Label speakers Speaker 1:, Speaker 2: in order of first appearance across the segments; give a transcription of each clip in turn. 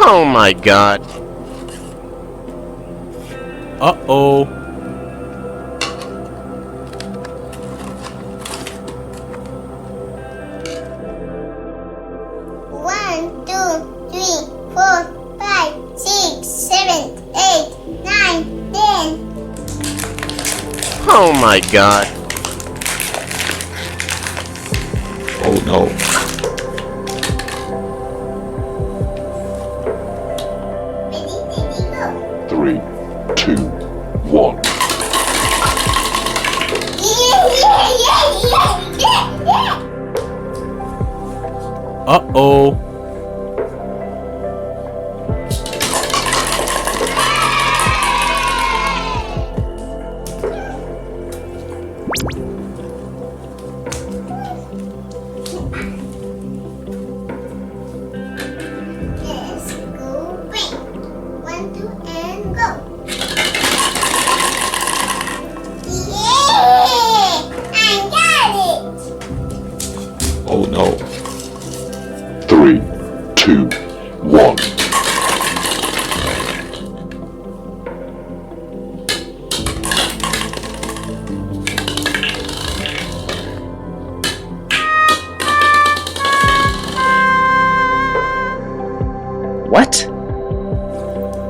Speaker 1: Oh my god. Uh-oh.
Speaker 2: One, two, three, 4, 5, 6, 7, 8, 9, 10.
Speaker 1: Oh my god.
Speaker 3: Oh no.
Speaker 2: Ready, steady, go.
Speaker 3: 3, 2, 1.
Speaker 2: Yeah.
Speaker 1: Uh-oh.
Speaker 2: Let's go big. 1, 2, and go. Yeah! I got it!
Speaker 3: Oh no. 3, 2, 1.
Speaker 1: What?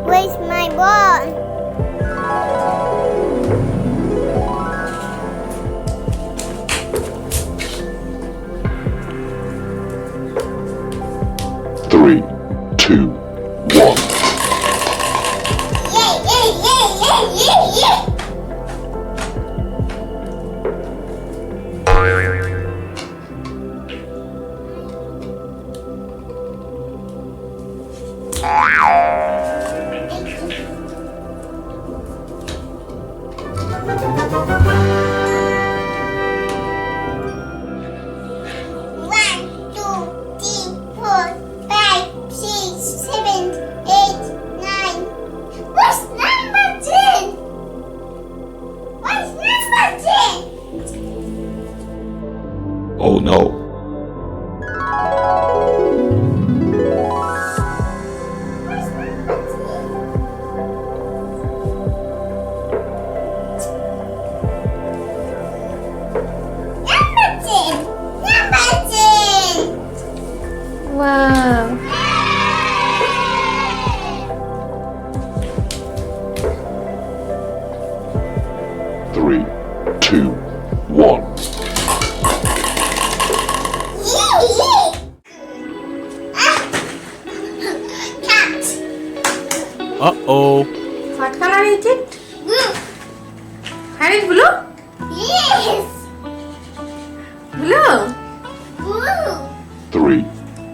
Speaker 2: Where's my ball?
Speaker 3: Three, two, one.
Speaker 2: Yeah. One, two, three, 4, 5, 6, 7, 8, 9. What's number 10? What's number 10?
Speaker 3: Oh no.
Speaker 2: What's number 10? Number 10!
Speaker 4: Wow.
Speaker 3: Three, two, one.
Speaker 2: Cat.
Speaker 1: Uh-oh.
Speaker 4: What color is it?
Speaker 2: Blue.
Speaker 4: Are it blue?
Speaker 2: Yes.
Speaker 4: Blue.
Speaker 2: Blue.
Speaker 3: Three,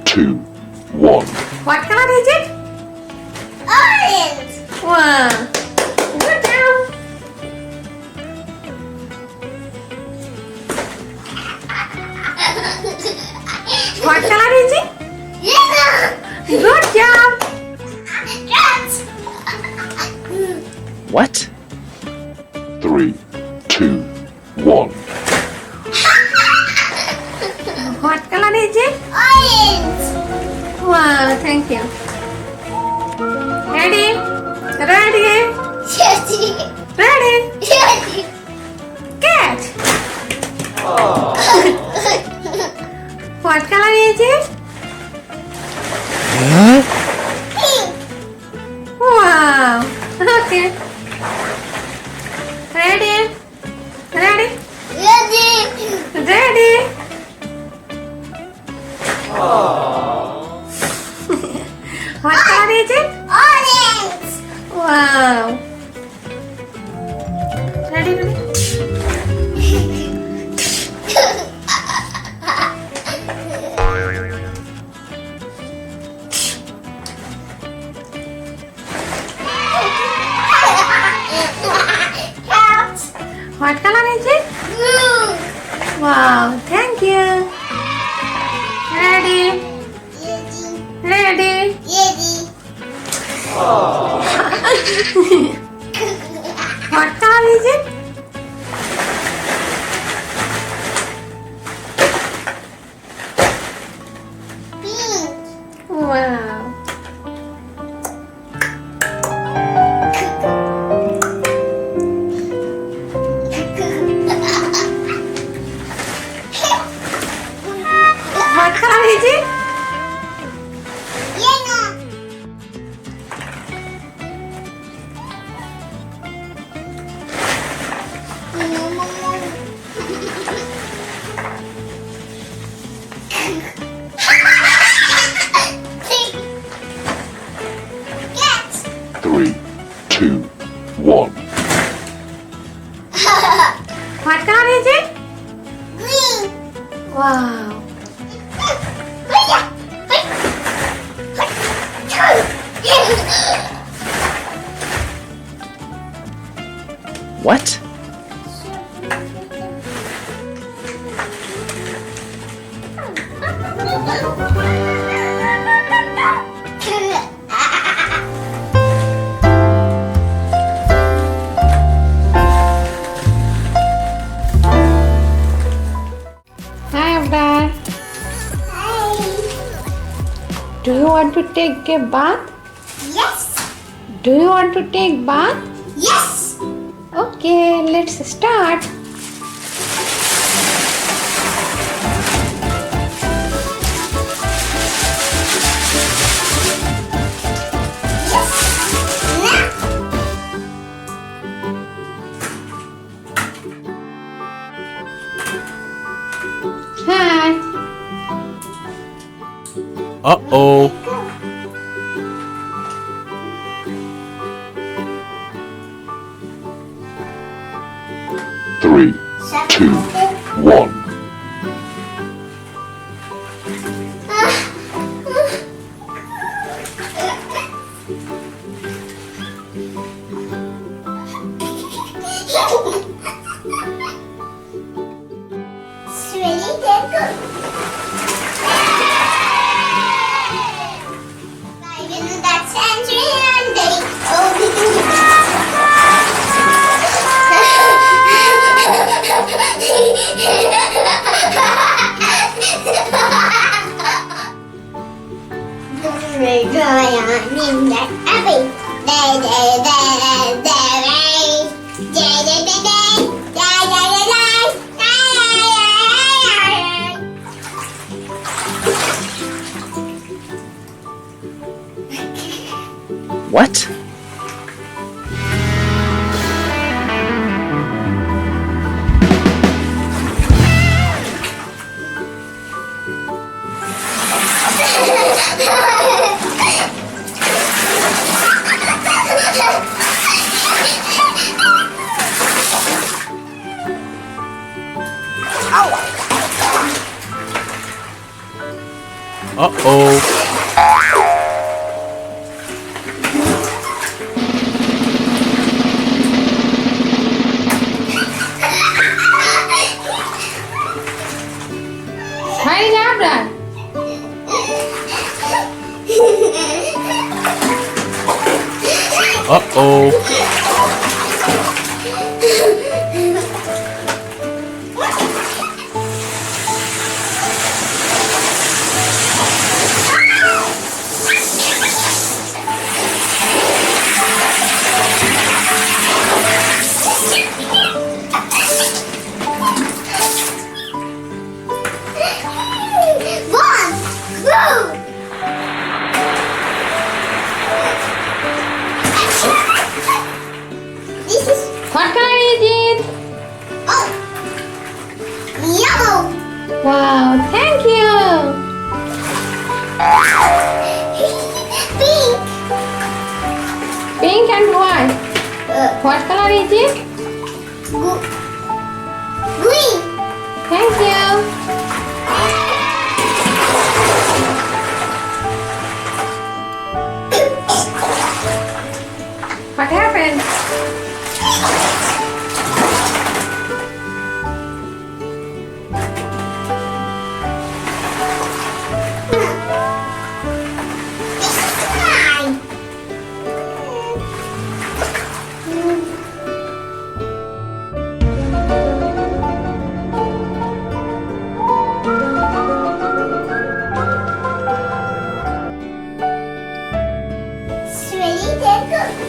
Speaker 3: two, one.
Speaker 4: What color is it?
Speaker 2: Orange.
Speaker 4: Wow. Good job. What color is it?
Speaker 2: Yellow.
Speaker 4: Good job.
Speaker 2: Cat.
Speaker 1: What?
Speaker 3: Three, two, one.
Speaker 4: What color is it?
Speaker 2: Orange.
Speaker 4: Wow, thank you. Ready? Ready?
Speaker 2: Yeti.
Speaker 4: Ready?
Speaker 2: Yeti.
Speaker 4: Catch. What color is it?
Speaker 2: Pink.
Speaker 4: Wow. Okay. Ready? Ready?
Speaker 2: Yeti.
Speaker 4: Ready? What color is it?
Speaker 2: Orange.
Speaker 4: Wow. Ready? Ready?
Speaker 2: Cat.
Speaker 4: What color is it?
Speaker 2: Blue.
Speaker 4: Wow. Thank you. Ready?
Speaker 2: Yeti.
Speaker 4: Ready?
Speaker 2: Yeti.
Speaker 4: What color is it?
Speaker 2: Pink.
Speaker 4: Wow. Wow.
Speaker 1: What?
Speaker 4: Hi, Abrar. Do you want to take a bath?
Speaker 2: Yes.
Speaker 4: Do you want to take bath?
Speaker 2: Yes.
Speaker 4: Okay, let's start. Hi.
Speaker 1: Uh-oh.
Speaker 3: Three, two, one.
Speaker 2: It's really good. That's
Speaker 1: What? Uh-oh.
Speaker 4: Hi, Abrar.
Speaker 1: Uh-oh.
Speaker 2: One, two. This is
Speaker 4: What color is it?
Speaker 2: oh yellow.
Speaker 4: Wow, thank you.
Speaker 2: Pink.
Speaker 4: Pink and white. What color is it?
Speaker 2: Green.
Speaker 4: Thank you. What happened?
Speaker 2: Nine. It's really good.